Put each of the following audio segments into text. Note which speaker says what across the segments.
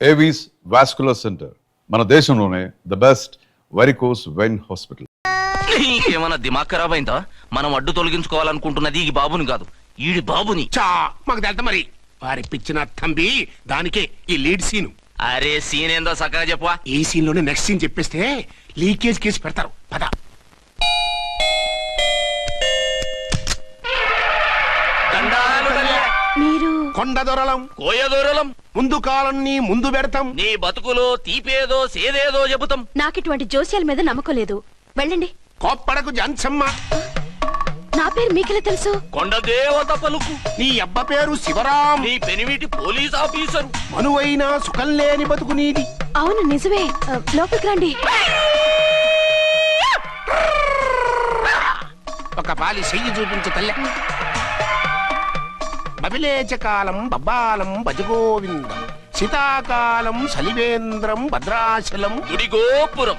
Speaker 1: Avis vascular centre మన దేశంలోనే the best varicose vein hospital.
Speaker 2: ఏమన్నా దిమాగ్ ఖరాబ్ అయిందా? మనం అడ్డు తొలగించుకోవాలనుకుంటున్నది ఈ బాబుని కాదు, ఈడి బాబుని.
Speaker 3: మాకు తెలుతా మరి వారి పిచ్చిన తంబి దానికే ఈ లీడ్ సీన్.
Speaker 2: అరే సీన్ ఏందో సక్కగా చెప్పవా.
Speaker 3: ఈ సీన్ లోనే నెక్స్ట్ సీన్ చెప్పేస్తే లీకేజ్ కేసు పెడతారు. పద.
Speaker 4: మీరు
Speaker 3: కొండ దొరలం
Speaker 2: కోయ దూరలం
Speaker 3: ముందు కాలాన్ని ముందు పెడతాం.
Speaker 2: నీ బతుకులో తీపేదో సేదేదో చెబుతాం.
Speaker 4: నాకిటువంటి జోస్యాల మీద నమ్మకం లేదు. వెళ్ళండి.
Speaker 3: కోప్పడకు జంచమ్మ.
Speaker 4: నా పేరు మీకెలా తెలుసు?
Speaker 2: కొండ దేవత పలుకు.
Speaker 3: నీ అబ్బ పేరు శివరాం.
Speaker 2: నీ పెనిమిటి పోలీస్ ఆఫీసరు.
Speaker 3: మనువైన సుఖం లేని బతుకు నీది.
Speaker 4: అవును నిజమే. లోపలికి రండి.
Speaker 3: ఒక పాలి చెయ్యి చూపించు తల్లె. బబిలేచకాలం బబ్బాలం భజగోవిందం శీతాకాలం సలివేంద్రం భద్రాచలం
Speaker 2: గుడిగోపురం.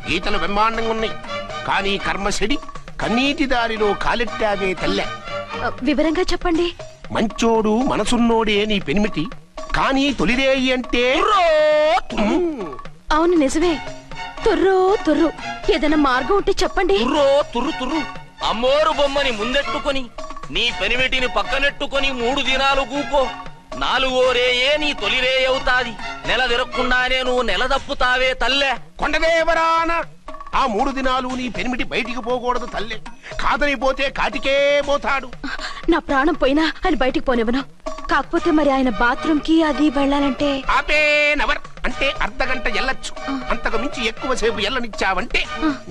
Speaker 3: గీతలు బ్రహ్మాండంగా ఉన్నాయి, కానీ కర్మశడి కన్నీటి దారిలో కాలెట్టావే తల్లె.
Speaker 4: వివరంగా చెప్పండి.
Speaker 3: మంచోడు మనసున్నోడే నీ పెనిమిటి, కానీ తొలిరేయి అంటే
Speaker 4: అవును నిజమే. తుర్రు తుర్రు. ఏదైనా మార్గం ఉంటే చెప్పండి.
Speaker 2: తుర్రో తుర్రు తుర్రు. అమ్మోరు బొమ్మని ముందెట్టుకొని నీ పెనిమిటిని పక్కనెట్టుకొని 3 దినాలు కూకో. 4వ రేయే నీ తొలి రే అవుతాది. నెల తిరగకుండానే నువ్వు నెల తప్పుతావే తల్లే.
Speaker 3: కొండదేవరాన ఆ 3 దినాలు నీ పెనిమిటి బయటికి పోకూడదు తల్లే. కాదని పోతే కాటికే పోతాడు.
Speaker 4: నా ప్రాణం పోయినా ఆయన బయటికి పోనివ్వను. కాకపోతే మరి ఆయన బాత్రూమ్ కి అది వెళ్ళాలంటే
Speaker 3: ఆపేనవర్ అంటే అర్ధగంట ఎల్లొచ్చు. అంతకు మించి ఎక్కువసేపు ఎల్లనిచ్చావంటే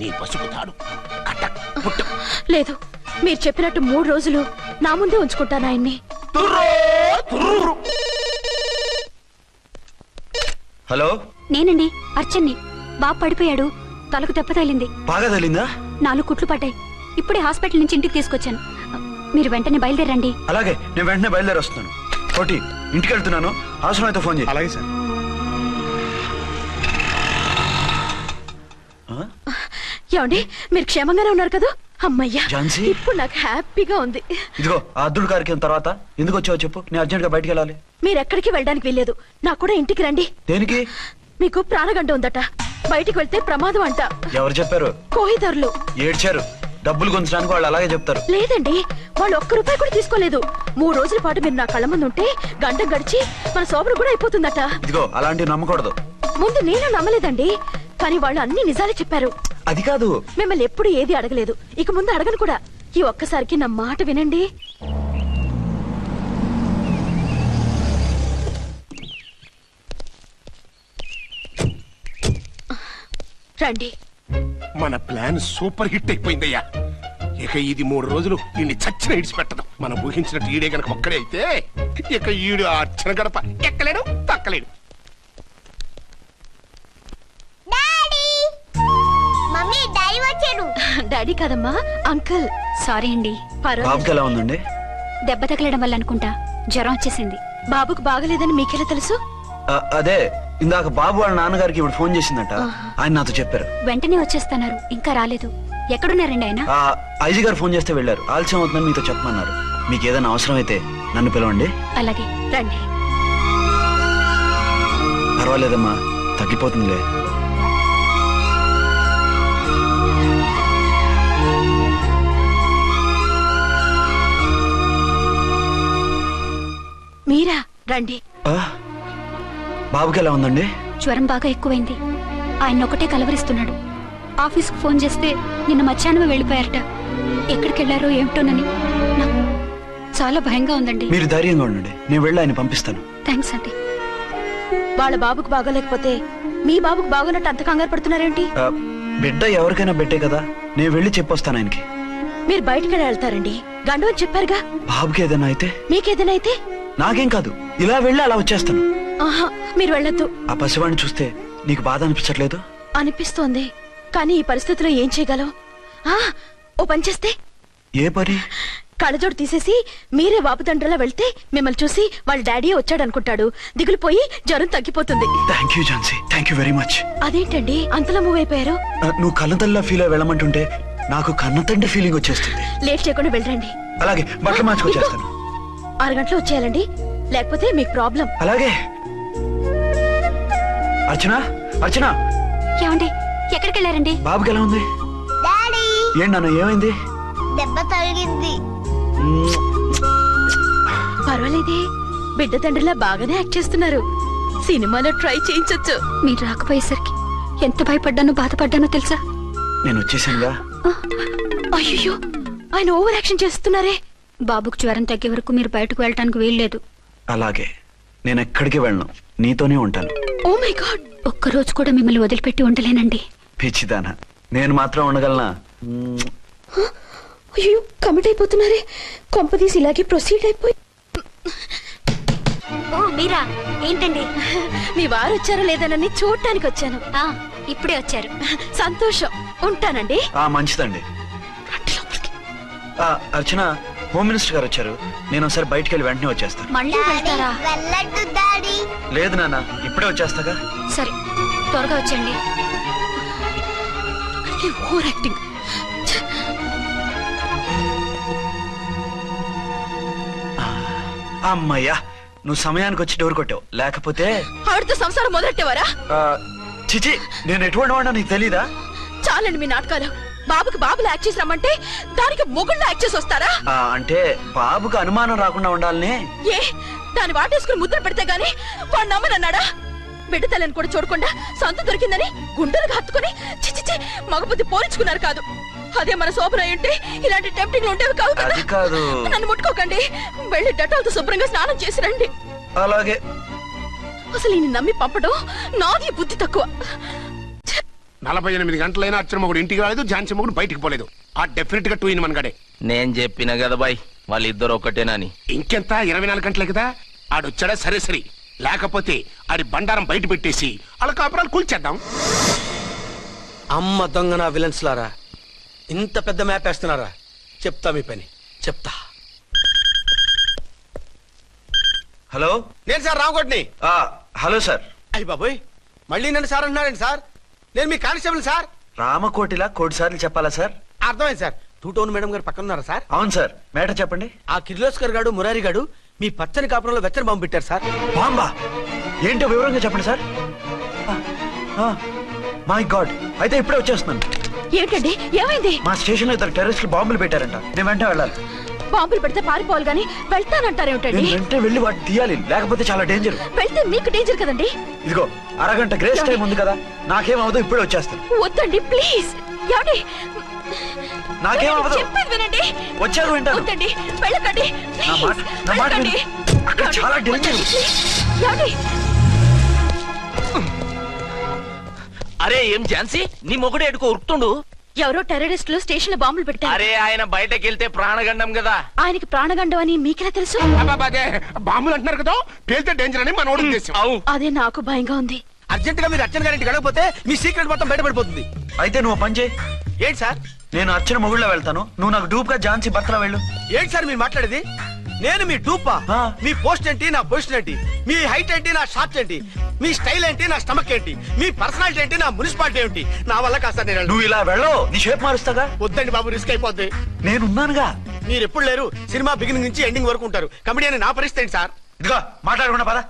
Speaker 3: నీ పసుపుతాడు. కటక్ పుట్టక్.
Speaker 4: లేదు, మీరు చెప్పినట్టు 3 రోజులు నా ముందే ఉంచుకుంటాను ఆయన్ని.
Speaker 5: హలో,
Speaker 4: నేనండి అర్చన్ని. బాబు పడిపోయాడు. తలకు దెబ్బ తగిలింది.
Speaker 5: బాగా తగిలిందా?
Speaker 4: 4 కుట్లు పడ్డాయి. ఇప్పుడే హాస్పిటల్ నుంచి ఇంటికి తీసుకొచ్చాను. మీరు వెంటనే బయలుదేరండి.
Speaker 5: అలాగే, నేను వెంటనే బయలుదేరి వస్తున్నాను. కోటి, ఇంటికి వెళ్తున్నాను. అవసరం అయితే ఫోన్ చేయి.
Speaker 3: అలాగే సార్.
Speaker 4: ఏమండి, మీరు క్షేమంగానే ఉన్నారు కదా? అమ్మయ్యా,
Speaker 5: ఝాన్సీ?
Speaker 4: ఇప్పుడు నాకు హ్యాపీగా ఉంది.
Speaker 5: ఇదిగో ఆ అద్దుడు కార్యక్రమం తర్వాత ఎందుకు వచ్చావో చెప్పు. నేను అర్జెంట్ గా బయటికి వెళ్ళాలి.
Speaker 4: మీరు ఎక్కడికి వెళ్ళడానికి వెళ్ళలేదు. నాకు కూడా ఇంటికి రండి.
Speaker 5: దేనికి?
Speaker 4: మీకు ప్రాణగంట ఉందట. బయటికి వెళ్తే ప్రమాదం అంట.
Speaker 5: ఎవరు చెప్పారు?
Speaker 4: కోహిదారులు
Speaker 5: ఏడ్చారు. డబ్బులు గుంచడానికి వాళ్ళు అలాగే చెప్తారు.
Speaker 4: లేదండి, వాళ్ళు ₹1 కూడా తీసుకోలేదు. 3 రోజుల పాటు మీరు నా కళ్ళ ముందు ఉంటే గంట గడిచి మన సోబరు కూడా అయిపోతుందట.
Speaker 5: ఇదిగో అలాంటివి నమ్మకూడదు.
Speaker 4: ముందు నేను నమ్మలేదండి, కానీ వాళ్ళు అన్ని నిజాలే చెప్పారు.
Speaker 5: అది కాదు,
Speaker 4: మిమ్మల్ని ఎప్పుడు ఏది అడగలేదు, ఇక ముందు అడగను కూడా. ఈ ఒక్కసారికి నా మాట వినండి. రండి.
Speaker 3: మన ప్లాన్ సూపర్ హిట్ అయిపోయిందయ్యా. ఇక ఇది 3 రోజులు ఈయన్ని చచ్చిన ఇడిచిపెట్టదు. మనం ఊహించినట్టు ఈడే గనక ఒక్కడే అయితే ఇక ఈడు ఆ అర్చన గడప ఎక్కలేడు, తక్కలేడు.
Speaker 4: డాడీ కాదమ్మా, అంకుల్. సారీ అండి.
Speaker 5: బాబుకి ఎలా ఉందండి?
Speaker 4: దెబ్బ తగలడం వల్ల అనుకుంటా జ్వరం వచ్చేసింది. బాబుకు బాగలేదని మీకెలా తెలుసు?
Speaker 5: అదే ఇందాక బాబు వాళ్ళ నాన్నగారికి ఇప్పుడు ఫోన్ చేసిందట. ఆయన నాతో చెప్పారు.
Speaker 4: వెంటనే వచ్చేస్తున్నారు. ఇంకా రాలేదు. ఎక్కడున్నారండి ఆయన?
Speaker 5: ఐజీ గారు ఫోన్ చేస్తే వెళ్ళారు. ఆలస్యం అవుతుందని మీతో చెప్పమన్నారు. మీకు ఏదైనా అవసరం అయితే నన్ను పిలవండి.
Speaker 4: అలాగే, రండి.
Speaker 5: పర్వాలేదమ్మా, తగ్గిపోతుందిలే.
Speaker 4: మీరా? రండి.
Speaker 5: బాబుకి ఎలా ఉందండి?
Speaker 4: జ్వరం బాగా ఎక్కువైంది. ఆయన ఒకటే కలవరిస్తున్నాడు. ఆఫీస్కు ఫోన్ చేస్తే నిన్న మధ్యాహ్నమే వెళ్ళిపోయారట. ఎక్కడికి వెళ్లారో ఏమిటోనని నాకు చాలా భయంగా ఉందండి.
Speaker 5: మీరు ధైర్యంగా ఉండండి, నేను వెళ్ళి ఆయన పంపిస్తాను.
Speaker 4: థ్యాంక్స్ అండి. వాళ్ళ బాబుకు బాగోలేకపోతే మీ బాబుకు బాగోనట్టు అంత కంగారు పడుతున్నారేంటి?
Speaker 5: బిడ్డ ఎవరికైనా బిడ్డే కదా, నేను వెళ్ళి చెప్పొస్తాను ఆయనకి.
Speaker 4: మీరు బయటకెళ్ళి వెళ్తారండి. గండు అని చెప్పారుగా.
Speaker 5: బాబుకి ఏదైనా అయితే?
Speaker 4: మీకేదైనా అయితే?
Speaker 5: నాకేం కాదు, ఇలా వెళ్ళి అలా వచ్చేస్తాను.
Speaker 4: ఆహా, మీరు వెళ్ళొద్దు.
Speaker 5: ఆ పసివాడిని చూస్తే నీకు బాధ అనిపించట్లేదు?
Speaker 4: అనిపిస్తోంది, కానీ ఈ పరిస్థితిలో ఏం చేయగలం? ఓ పని చేస్తే?
Speaker 5: ఏ పని?
Speaker 4: కళ్ళజోడు తీసేసి మీరే వాపుతండ్రలా వెళ్తే మిమ్మల్ని చూసి వాళ్ళ డాడీ వచ్చాడు అనుకుంటాడు. దిగులు పోయి జ్వరం తగ్గిపోతుంది.
Speaker 5: Thank you Jhansi, thank you very much.
Speaker 4: అదేంటండి అంతలా మూవ్ అయిపోయారు?
Speaker 5: నువ్వు కన్నతల్లా ఫీల్ అయి వెళ్ళమంటుంటే నాకు కన్నతండ్రి ఫీలింగ్ వచ్చేస్తుంది.
Speaker 4: లేట్ చేయకుండా వెళ్ళండి.
Speaker 5: అలాగే, బట్టలు మార్చుకొచ్చేస్తాను.
Speaker 4: 6 గంటలు వచ్చేయాలండి.
Speaker 6: లేకపోతే మీకు ప్రాబ్లం.
Speaker 5: అలాగే. అర్చన, అర్చన,
Speaker 4: ఏమండి ఎక్కడికి వెళ్ళారండి?
Speaker 5: బాబుకి ఎలా ఉంది?
Speaker 7: డాడీ
Speaker 5: ఏంటి నాన్న, ఏమైంది?
Speaker 7: దెబ్బ తగిలింది.
Speaker 6: పర్వాలేదే, బిడ్డ తండ్రిలా బాగానే యాక్ట్ చేస్తున్నారు. సినిమాలో ట్రై చేయించొచ్చు.
Speaker 4: మీరు రాకపోయేసరికి ఎంత భయపడ్డానో బాధపడ్డానో తెలుసా?
Speaker 5: నేను వచ్చేసానుగా.
Speaker 6: అయ్యో, ఆయన ఓవర్ యాక్షన్ చేస్తున్నారే.
Speaker 4: బాబుకు జ్వరం తగ్గే వరకు మీరు బయటకు వెళ్ళటానికి వీల్లేదు.
Speaker 5: అలాగే, నేను ఎక్కడికి వెళ్ళను, నీతోనే ఉంటాను.
Speaker 6: ఓ మై గాడ్,
Speaker 4: ఒక్కరోజు కూడా మిమ్మల్ని వదిలిపెట్టి ఉండలేనండి.
Speaker 5: పిచ్చిదానా, నేను మాత్రం ఉండగలనా?
Speaker 6: అయ్యో కమిట్ అయిపోతున్నారే. కొంపదీసి ఇలాగే ప్రొసీడ్ అయిపోయి.
Speaker 4: ఓ మీరా, ఏంటండి?
Speaker 6: మీ వారు వచ్చారో లేదనని చూడటానికి వచ్చాను.
Speaker 4: ఇప్పుడే వచ్చారు.
Speaker 6: సంతోషం, ఉంటానండి.
Speaker 5: మంచిదండి. అర్చన, హోమ్ మినిస్టర్ గారు వచ్చారు. నేను ఒకసారి బయటికి వెళ్ళి వెంటనే వచ్చేస్తాను.
Speaker 4: మళ్ళీ వెళ్తారా?
Speaker 7: వెళ్ళొద్దు డాడీ.
Speaker 5: లేదు నాన్న, ఇప్పుడే వచ్చేస్తాగా.
Speaker 4: సరే, త్వరగా వచ్చండి.
Speaker 6: Over acting.
Speaker 5: అమ్మయ్యా, నువ్వు సమయానికి వచ్చి డోర్ కొట్టావు, లేకపోతే
Speaker 6: ఆవిడతో సంసారం మొదలెట్టేవారా?
Speaker 5: చిచి, నేను ఎటువంటి వాడినా నీకు తెలీదా?
Speaker 6: చాలండి మీ నాటకాలు. బాబుకి బాబులు యాక్ట్ చేసి రమ్మంటే దానికి మొగుళ్ళు యాక్ట్ చేసి వస్తారా?
Speaker 5: అంటే బాబుకు అనుమానం రాకుండా ఉండాలని.
Speaker 6: ఏ, దాన్ని వాటేసుకుని ముద్ర పెడితే గాని వాడు నమ్మనన్నాడా? బిడ్డ తల్లిని కూడా చూడకుండా సొంత దొరికిందని గుండెలకు హత్తుకుని చిచిచి మగబుద్ధి పోల్చుకున్నారు కాదు. అదే మన శోభన ఉంటే ఇలాంటి టెంప్టింగ్ ఉండేవి కావు కదా.
Speaker 5: అది కాదు.
Speaker 6: నన్ను ముట్టుకోకండి, వెళ్ళి డెటాల్తో శుభ్రంగా స్నానం చేసి రండి.
Speaker 5: అలాగే.
Speaker 6: అసలు ఈయన నమ్మి పంపడం నాది బుద్ధి తక్కువ.
Speaker 3: 48 గంటలైనా అర్చన మొగుడు ఇంటికి రాలేదు, ఝాన్సీ మొగుడు బయటికి పోలేదు. ఆ డెఫినెట్ గా 2 in 1 గడే.
Speaker 2: నేను చెప్పిన కదా బాయ్, వాళ్ళిద్దరు ఒకటేనని.
Speaker 3: ఇంకెంత 24 గంటలే కదా. ఆడొచ్చాడా సరే సరే, లేకపోతే ఆడి బండారం బయట పెట్టేసి వాళ్ళ కాపురాలు కూల్చేద్దాం.
Speaker 8: అమ్మ దొంగ నా విలన్స్ లారా, ఇంత పెద్ద మ్యాప్ వేస్తున్నారా? చెప్తా మీ పని, చెప్తా.
Speaker 5: హలో,
Speaker 8: నేను సార్ రామకోటిని.
Speaker 5: Hello sir.
Speaker 8: అయ్యి బాబోయ్, మళ్ళీ నన్ను సార్ అంటున్నారండి సార్. నేను మీ కానిస్టేబుల్ సార్.
Speaker 5: రామకోటిలా కోటి సార్లు చెప్పాలా సార్?
Speaker 8: అర్థమైంది సార్. 2 టౌన్ మేడం గారు పక్కన ఉన్నారా సార్?
Speaker 5: అవును సార్. మేటర్ చెప్పండి.
Speaker 8: ఆ కిర్లోస్కర్ గాడు, మురారి గాడు మీ పచ్చని కాపురంలో వెచ్చని బాంబు పెట్టారు సార్.
Speaker 5: బాంబా? ఏంటో వివరంగా చెప్పండి సార్. మై గాడ్, అయితే ఇప్పుడే వచ్చేస్తున్నాను.
Speaker 6: ఏంటండి, ఏమైంది?
Speaker 5: మా స్టేషన్ లో 2 టెర్రరిస్టులు బాంబులు పెట్టారంట. నేను వెంటనే వెళ్ళాలి.
Speaker 6: బాంబులు పెడితే పారిపోవాలి గాని వెళ్తానంటారేమిటండి?
Speaker 5: నేను వెంటనే వెళ్ళి వాటిని తీయాలి, లేకపోతే చాలా డేంజర్.
Speaker 6: వెళ్తే మీకు డేంజర్ కదండి.
Speaker 5: ఇదిగో అరగంట గ్రేస్ టైం ఉంది కదా, నాకేమవుతుందో ఇప్పుడే వచ్చేస్తాను.
Speaker 6: వద్దండి ప్లీజ్. ఏమండి,
Speaker 5: నాకేమవుతుందో
Speaker 6: చెప్పేది వినండి.
Speaker 5: వచ్చాక వింటాను.
Speaker 6: వద్దండి, వెళ్ళకండి
Speaker 5: నా మాట
Speaker 6: వెళ్ళకండి.
Speaker 5: విను. అక్కడ చాలా డేంజర్.
Speaker 6: ఏమండి?
Speaker 2: అరే ఏం ఝాన్సీ, నీ మొగుడు ఎడుకో ఉరుకుతుండు.
Speaker 6: ఎవరో టెర్రరిస్టులు స్టేషన్ లో బాంబులు పెట్టారు.
Speaker 2: అరే ఆయన బయటకెళ్తే ప్రాణగండం కదా.
Speaker 6: ఆయనకి ప్రాణగండం అని మీకెలా తెలుసు?
Speaker 3: అదే బాంబులు అంటున్నారు కదా, పేలితే డేంజర్ అని మన ఉద్దేశం.
Speaker 6: అదే నాకు భయంగా ఉంది.
Speaker 8: అర్జెంట్ గా మీరు అర్చన గారింటికి వెళ్ళకపోతే మీ సీక్రెట్ మొత్తం బయటపడిపోతుంది.
Speaker 5: అయితే నువ్వు పని చేయి.
Speaker 8: ఏంటి సార్?
Speaker 5: నేను అర్చన మొగుళ్ళ వెళ్తాను, నువ్వు నాకు డూప్ గా ఝాన్సీ భర్తలా వెళ్ళు.
Speaker 8: ఏంటి సార్ మీరు మాట్లాడేది? నేను మీ డూపా? మీ పోస్ట్ ఏంటి, నా పొజిషన్ ఏంటి? మీ హైట్ ఏంటి, నా షార్ట్ ఏంటి? మీ స్టైల్ ఏంటి, నా స్టమక్ ఏంటి? మీ పర్సనాలిటీ ఏంటి, నా మున్సిపాలిటీ ఏంటి? నా వల్ల కాస్త నేను
Speaker 5: నువ్వు ఇలా వెళ్ళవు, నీ షేప్ మారుస్తాగా.
Speaker 8: వద్దండి బాబు, రిస్క్ అయిపోద్ది.
Speaker 5: నేనున్నానుగా.
Speaker 8: మీరు ఎప్పుడు లేరు, సినిమా బిగినింగ్ నుంచి ఎండింగ్ వరకు ఉంటారు. కమిడీ అని నా పరిస్థితి ఏంటి సార్?
Speaker 5: ఇదిగో మాట్లాడకుండా పద.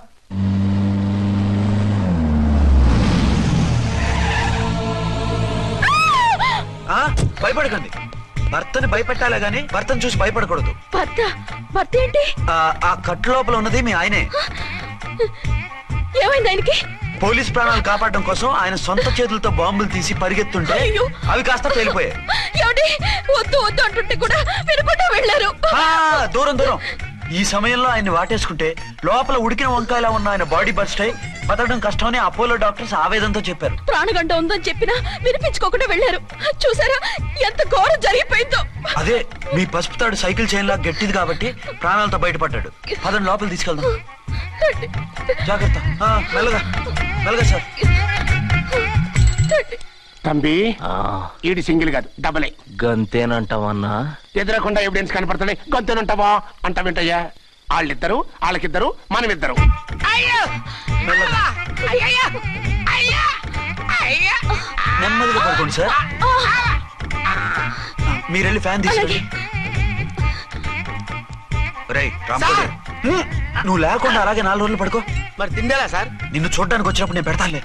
Speaker 5: భయపడకండి, భర్తని భయపెట్టాలే గాని భర్తను చూసి భయపడకూడదు.
Speaker 6: భర్త? భర్త ఏంటి?
Speaker 5: ఆ కట్టు లోపల ఉన్నది మీ ఆయనే.
Speaker 6: ఏమైంది ఆయనకి?
Speaker 5: పోలీస్ ప్రాణాలు కాపాడడం కోసం ఆయన సొంత చేతులతో బాంబులు తీసి పరిగెత్తుంటే
Speaker 6: అయ్యో.
Speaker 5: అవి కాస్త పేలిపోయాయి.
Speaker 6: ఏమండి, వద్దు వద్దు అంటుంటే కూడా వినకుండా వెళ్ళారు.
Speaker 5: దూరం దూరం. ఈ సమయంలో ఆయన్ని వాటేసుకుంటే లోపల ఉడికిన వంకాయలా ఉన్న ఆయన బాడీ బర్స్ట్ అయి బతకడం కష్టమని అపోలో డాక్టర్స్ ఆవేదంతో చెప్పారు.
Speaker 6: ప్రాణగంట ఉందని చెప్పినా వినిపించుకోకుండా వెళ్ళారు. చూసారా ఎంత ఘోరం జరిగిపోయిందో.
Speaker 5: అదే మీ పసుపు తాడు సైకిల్ చైన్ లా గట్టిది కాబట్టి ప్రాణాలతో బయటపడ్డాడు. పదండి లోపల తీసుకెళ్దాం. జాగ్రత్త. మెల్లగా మెల్లగా సార్.
Speaker 3: తంబి, ఈడి సింగిల్ కాదు, డబలే.
Speaker 2: గంతేనంటావన్నా?
Speaker 3: ఎదురకుండా ఎవిడెన్స్ కనపడుతుంది, గొంతేనంటావా అంటావేంటయ్యా? వాళ్ళిద్దరు, వాళ్ళకిద్దరు, మనమిద్దరు.
Speaker 5: నెమ్మదిగా పడుకోండి సార్. మీరెళ్ళి ఫ్యాన్ తీసుకోండి. రేయ్ రాంపూడి, నువ్వు లేకుండా అలాగే 4 రోజులు పడుకో.
Speaker 8: మరి తిండేలా సార్?
Speaker 5: నిన్ను చూడడానికి వచ్చినప్పుడు నేను పెడతానులే.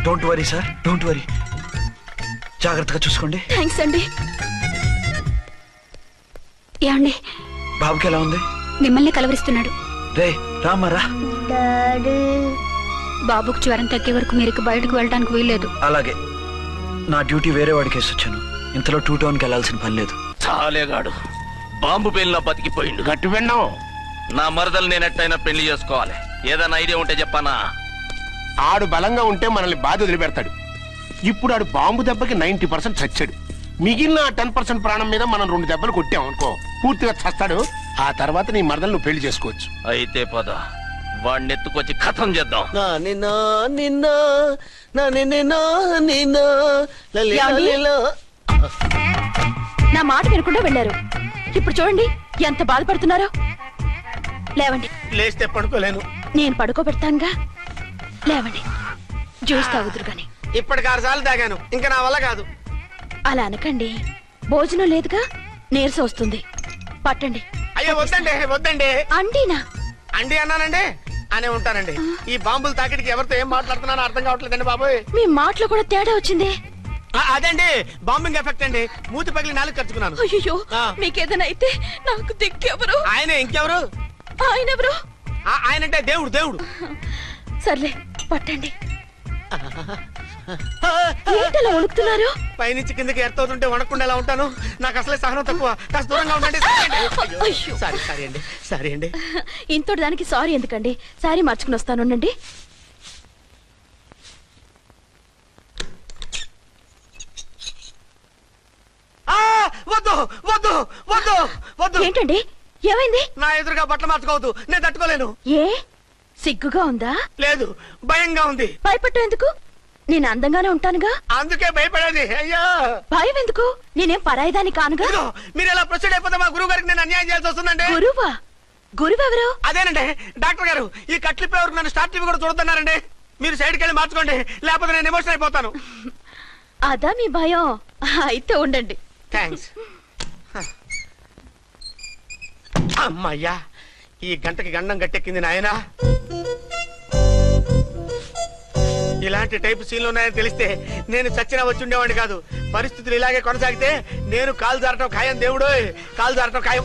Speaker 5: Don't worry sir, don't worry. జాగ్రత్తగా చూసుకోండి.
Speaker 6: థ్యాంక్స్ అండి.
Speaker 4: ఏమండి,
Speaker 5: బాబుకి ఎలా ఉంది?
Speaker 4: మిమ్మల్ని కలవరిస్తున్నాడు.
Speaker 5: రే రామారా.
Speaker 7: డాడీ
Speaker 4: బాబుకు జ్వరం తగ్గే వరకు మీరు బయటకు వెళ్ళడానికి వీల్లేదు.
Speaker 5: అలాగే. నా డ్యూటీ వేరే వాడికి వేసి వచ్చాను. ఇంతలో 2 టౌన్కి వెళ్ళాల్సిన పని లేదు.
Speaker 2: చాలేగాడు బాంబు పేలిన బతికిపోయిండు.
Speaker 3: గట్టి విన్నావు.
Speaker 2: నా మరదలు నేను ఎట్టయినా పెళ్లి చేసుకోవాలి. ఏదైనా ఐడియా ఉంటే చెప్పానా?
Speaker 3: ఆడు బలంగా ఉంటే మనల్ని బాధ వదిలిపెడతాడు. ఇప్పుడు ఆడు బాంబు దెబ్బకి 90% చచ్చాడు. మిగిలిన 10% ప్రాణం మీద మనం 2 దెబ్బలు కొట్టాం అనుకో, పూర్తిగా చస్తాడు. ఆ తర్వాత నీ మరదలు నువ్వు పెళ్లి చేసుకోవచ్చు.
Speaker 2: అయితే పద, వాడిని ఎత్తుకొచ్చి కథం చేద్దాం.
Speaker 6: నా మాట వినకుండా వెళ్ళారు. ఇప్పుడు చూడండి ఎంత బాధపడుతున్నారో. లేవండి.
Speaker 8: లేస్తే పడుకోలేను.
Speaker 6: నేను పడుకోబెడతానుగా. లేవండి, జ్యూస్ తాగుదురు గాని.
Speaker 8: ఇప్పటికి 6 సార్లు తాగాను, ఇంకా నా వల్ల కాదు.
Speaker 6: అలా అనకండి, భోజనం లేదుగా, నీరసం వస్తుంది. పట్టండి.
Speaker 8: అయ్యో వద్దండి, వద్దండి.
Speaker 6: అండినా?
Speaker 8: అండి అన్నానండి, అనే ఉంటానండి. ఈ బాంబుల తాకిడికి ఎవరితో ఏం మాట్లాడుతున్నానో అర్థం కావట్లేదండి బాబోయ్.
Speaker 6: మీ మాటలో కూడా తేడా వచ్చింది.
Speaker 8: అదండి బాంబింగ్ ఎఫెక్ట్ అండి. మూతి పగిలి 4 ఖర్చుకున్నాను.
Speaker 6: అయ్యో, మీకేదైనా అయితే నాకు దిక్కెవరు?
Speaker 8: ఆయనే, ఇంకెవరు?
Speaker 6: ఆయన ఎవరు?
Speaker 8: ఆయనంటే దేవుడు. దేవుడు.
Speaker 6: సర్లే, పట్టండి. ఏంటలా వణుకుతున్నారు?
Speaker 8: పైనుంచి కిందకి ఎర్తవుతుంటే వణకుండా ఎలా ఉంటాను? నాకు అసలే సహనం తక్కువ. కాస్త దూరంగా ఉండండి. సారీ అండి.
Speaker 6: ఇంతటి దానికి సారీ ఎందుకండి? సారీ మార్చుకుని వస్తాను. ఉండండి.
Speaker 8: వద్దు వద్దు వద్దు వద్దు.
Speaker 6: ఏంటండి, ఏమైంది?
Speaker 8: నా ఎదురుగా బట్టలు మార్చుకోవద్దు, నేను తట్టుకోలేను.
Speaker 6: ఏ సిగ్గుగా ఉందా?
Speaker 8: లేదు, భయంగా ఉంది.
Speaker 6: భయపట్టు ఎందుకు? నేను అందంగానే ఉంటానుగా.
Speaker 8: అందుకే భయపడేది. అయ్యా,
Speaker 6: భయం ఎందుకు? నేనేం పరాయిదాని కానుగా.
Speaker 8: మీరు ఎలా ప్రొసీడ్ అయిపోతే మా గురువు గారికి నేను అన్యాయం చేయాల్సి వస్తుందండి.
Speaker 6: గురువా? గురువెవరు?
Speaker 8: అదేనండి డాక్టర్ గారు. ఈ కట్లిప్పే వరకు నన్ను స్టార్ట్ టీవీ కూడా చూడొద్దన్నారండి. మీరు సైడ్కి వెళ్ళి మార్చుకోండి, లేకపోతే నేను ఎమోషన్ అయిపోతాను.
Speaker 6: అదా మీ భయం? అయితే ఉండండి.
Speaker 8: థ్యాంక్స్. అమ్మయ్యా, ఈ గంటకి గండం గట్టెక్కింది నాయనా. ఇలాంటి టైప్ సీన్లు ఉన్నాయని తెలిస్తే నేను చచ్చినా వచ్చి ఉండేవాడిని కాదు. పరిస్థితులు ఇలాగే కొనసాగితే నేను కాలు జారటం ఖాయం. దేవుడు, కాలు జారటం ఖాయం.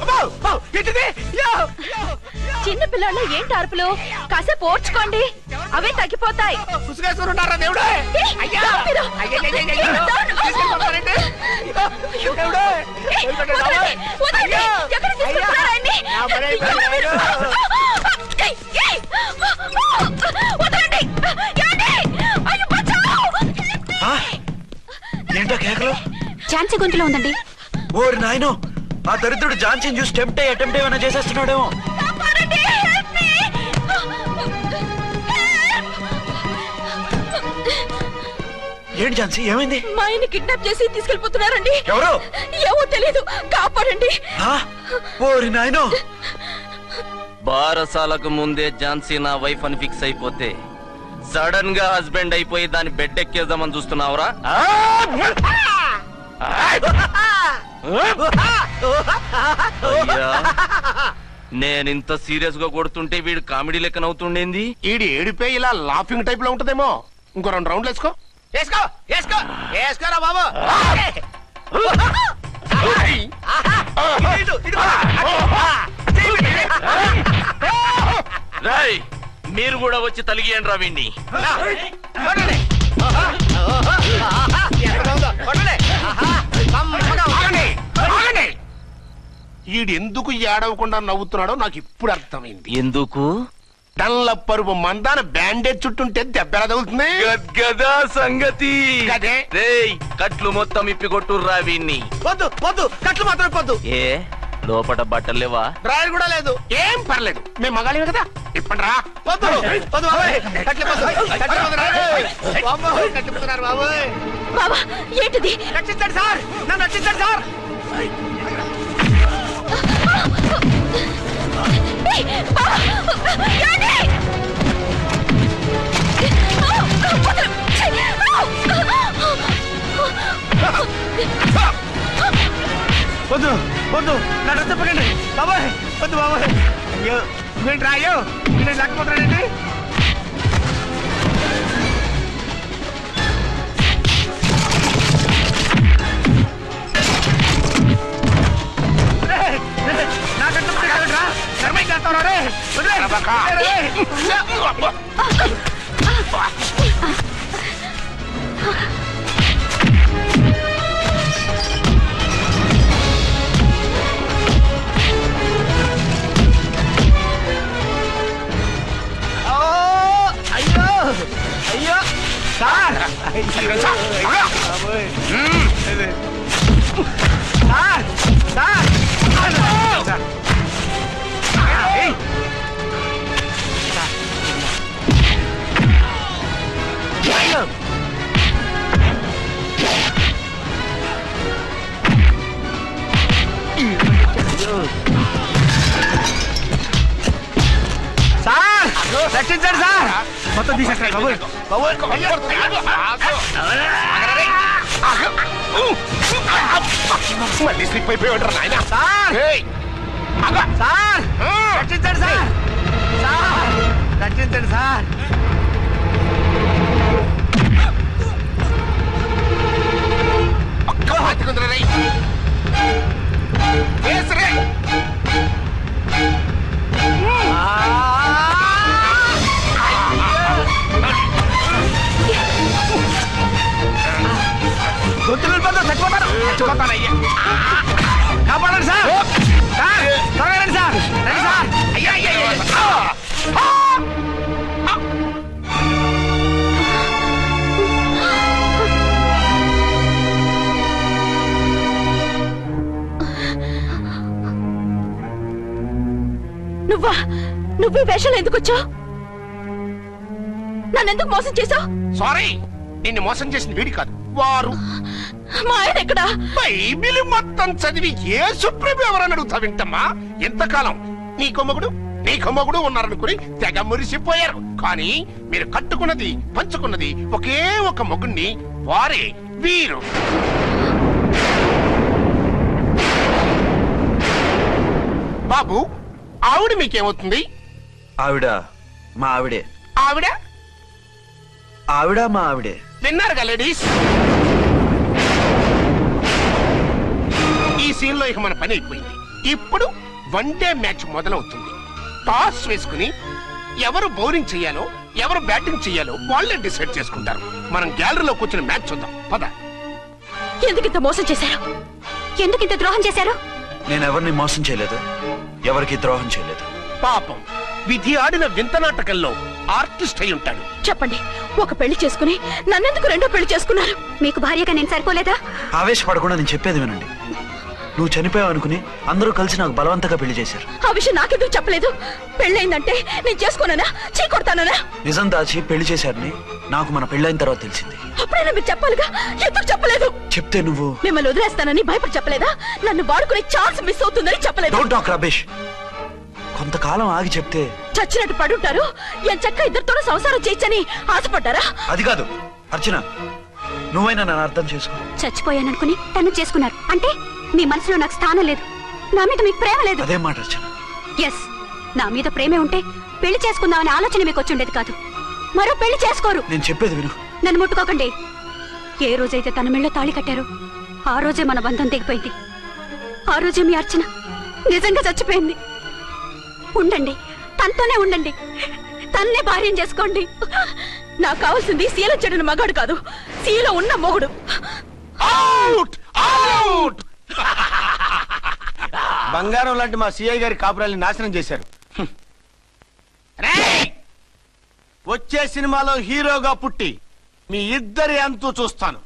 Speaker 6: చిన్న పిల్లలు ఏంటి అరుపులు? కాసేపు ఓర్చుకోండి, అవే తగ్గిపోతాయి.
Speaker 8: పుసుగేసుకుంటారా దేవుడు?
Speaker 5: ఏంటో కేకలు?
Speaker 4: ఝాన్సీ గొంతులో ఉందండి.
Speaker 5: ఓరి నాయనో, ఆ దరిద్రుడు ఝాన్సీని చూసి అటెంప్ట్ ఏమైనా చేసేస్తున్నాడేమో. ఏంటి ఝాన్సీ, ఏమైంది?
Speaker 6: మా ఆయన కిడ్నాప్ చేసి తీసుకెళ్లిపోతున్నారండి.
Speaker 5: ఎవరు?
Speaker 6: ఏమో తెలీదు, కాపాడండి.
Speaker 5: ఓరి నాయనో.
Speaker 2: బారసాలకు ముందే ఝాన్సీ నా వైఫ్ అని ఫిక్స్ అయిపోతే సడన్ గా హస్బెండ్ అయిపోయి దాన్ని బెడ్ ఎక్కేద్దామని చూస్తున్నావురా? నేనింత సీరియస్ గా కొడుతుంటే వీడు కామెడీ లెక్క నవ్వుతుండేంది?
Speaker 3: ఈడి ఏడిపే ఇలా లాఫింగ్ టైప్ లో ఉంటదేమో. ఇంకో 2 రౌండ్లు వేసుకో.
Speaker 8: వేసుకోరా బాబు.
Speaker 2: రాయ్, మీరు కూడా వచ్చి తలిగియండి రా వీణ్ణి.
Speaker 3: ఈడు ఎందుకు ఏడవకుండా నవ్వుతున్నాడో నాకు ఇప్పుడు అర్థమైంది.
Speaker 2: ఎందుకు?
Speaker 3: డల్లపరుపు మందాన బ్యాండేజ్ చుట్టుంటే దెబ్బ ఎలా తగులుతుంది?
Speaker 2: గద్గదా సంగతి.
Speaker 3: గదే.
Speaker 2: రేయ్, కట్లు మొత్తం ఇప్పి కొట్టుర్రా వీణ్ణి.
Speaker 8: వద్దు వద్దు, కట్లు మాత్రం ఇప్పొద్దు.
Speaker 2: ఏ లోపట బట్టలు లేవా?
Speaker 8: డ్రాయర్ కూడా లేదు.
Speaker 3: ఏం పర్లేదు, మేము మగాళివే కదా. ఇప్పటి రా.
Speaker 8: వద్దు వద్దు బాబాయ్, కట్లిపోతున్నారు బాబాయ్.
Speaker 6: బాబా, ఏంటిది?
Speaker 8: రక్షించండి సార్, నన్ను రక్షించండి సార్. వద్దు వద్దు, నా డ్రెస్ పట్టండి బాబాయ్. వద్దు బాబాయ్. అయ్యో
Speaker 3: వీడు రాయో వీడు లేకపోతాడండి.
Speaker 8: అయ్యో అయ్యో సార్ సార్ సార్ సార్ రక్షించండి సార్. మొత్తం తీసేస్తాయి
Speaker 3: మళ్ళీ స్లిప్ అయిపోయాడు నాయన.
Speaker 8: సార్ సార్ రక్షించండి సార్. సార్ రక్షించండి సార్.
Speaker 3: ఒక్క బతికుందిరా రేయ్. వేసిరే.
Speaker 8: గొంతులు చచ్చిపోతానయ్యా. కాపాడండి సార్. సార్ త్వరగా రండి సార్. రండి సార్.
Speaker 3: అయ్యా అయ్యా
Speaker 6: నువ్వా? నువ్వు ఈ వేషాలు ఎందుకు వచ్చావు? నన్నెందుకు మోసం చేశావు?
Speaker 3: సారీ, నిన్ను మోసం చేసిన వీడి కాదు, వారు.
Speaker 6: మా ఆయన ఎక్కడా?
Speaker 3: బైబిల్ మొత్తం చదివి ఏ సుప్రీం ఎవరని అడుగుతా వింటమ్మా. ఎంతకాలం నీ కొమ్మగుడు ఉన్నారనుకుని తెగ మురిసిపోయారు. కానీ మీరు కట్టుకున్నది పంచుకున్నది ఒకే ఒక మొగుణ్ణి, వారే వీరు. బాబు, ఆవిడ మీకేమవుతుంది?
Speaker 5: ఆవిడ మా ఆవిడే.
Speaker 3: ఆవిడ
Speaker 5: ఆవిడ మా ఆవిడే.
Speaker 3: విన్నారుగా లేడీస్, ఈ సీన్ లో ఇక మన పని అయిపోయింది. ఇప్పుడు వన్ డే మ్యాచ్ మొదలవుతుంది. టాస్ వేసుకుని ఎవరు బౌలింగ్ చెయ్యాలో ఎవరు బ్యాటింగ్ చెయ్యాలో వాళ్ళే డిసైడ్ చేసుకుంటారు. మనం గ్యాలరీలో కూర్చుని మ్యాచ్ చూద్దాం పద.
Speaker 6: ఎందుకింత మోసం చేశారు?
Speaker 4: ఎందుకింత ద్రోహం చేశారు?
Speaker 5: నేను ఎవరిని మోసం చేయలేదు, ఎవరికి ద్రోహం చేయలేదు.
Speaker 3: పాపం, విధి ఆడిన వింత నాటకంలో ఆర్టిస్ట్ అయి ఉంటాడు.
Speaker 6: చెప్పండి, ఒక పెళ్లి చేసుకుని నన్నెందుకు రెండో పెళ్లి చేసుకున్నారు?
Speaker 4: మీకు భార్యగా నేను సరిపోలేదా?
Speaker 5: ఆవేశపడకుండా నేను చెప్పేది వినండి. నువ్వు చనిపోయావు అనుకుని అందరూ కలిసి నాకు బలవంతంగా పెళ్లి చేశారు.
Speaker 6: ఆ విషయం నాకెందుకు చెప్పలేదు? పెళ్ళైందంటే నేను చేసుకోనన్నా, చీ కొడతానన్నా?
Speaker 5: నిజం దాచి పెళ్లి చేశారని నాకు మన పెళ్ళైన తర్వాత తెలిసింది.
Speaker 6: అప్పుడైనా మీరు చెప్పాలిగా, ఎందుకు చెప్పలేదు?
Speaker 5: చెప్తే నువ్వు
Speaker 6: మిమ్మల్ని వదిలేస్తానని భయపడి చెప్పలేదా? నన్ను వాడుకునే ఛాన్స్ మిస్ అవుతుందని చెప్పలేదు.
Speaker 5: Don't talk రబేష్. కొంతకాలం ఆగి చెప్తే
Speaker 6: చచ్చినట్టు పడుంటారు. ఎంచక్క ఇద్దరితోనూ సంసారం చేయొచ్చని ఆశపడ్డారా?
Speaker 5: అది కాదు అర్చన, నువ్వైనా నన్ను అర్థం చేసుకో.
Speaker 4: చచ్చిపోయాననుకుని తను చేసుకున్నారు అంటే మీ మనసులో నాకు స్థానం లేదు, నా మీద మీకు ప్రేమ లేదు.
Speaker 5: అదే మాట అర్చన.
Speaker 4: ఎస్, నా మీద ప్రేమే ఉంటే పెళ్లి చేసుకుందామనే ఆలోచన మీకు వచ్చి ఉండేది కాదు. మరో పెళ్లి చేసుకోరు.
Speaker 5: నేను చెప్పేది విను.
Speaker 4: నన్ను ముట్టుకోకండి. ఏ రోజైతే తన మెళ్ళో తాళి కట్టారో ఆ రోజే మన బంధం తెగిపోయింది. ఆ రోజే మీ అర్చన నిజంగా చచ్చిపోయింది. ఉండండి, తనతోనే ఉండండి, తన్నే భార్యం చేసుకోండి. నాకు కావాల్సింది శీల చెడిన మగాడు కాదు, శీల ఉన్న మొగుడు.
Speaker 3: Out out.
Speaker 8: బంగారం లాంటి మా సిఐ గారి కాపురాల్ని నాశనం చేశారు. వచ్చే సినిమాలో హీరోగా పుట్టి మీ ఇద్దరి అంతు చూస్తాను.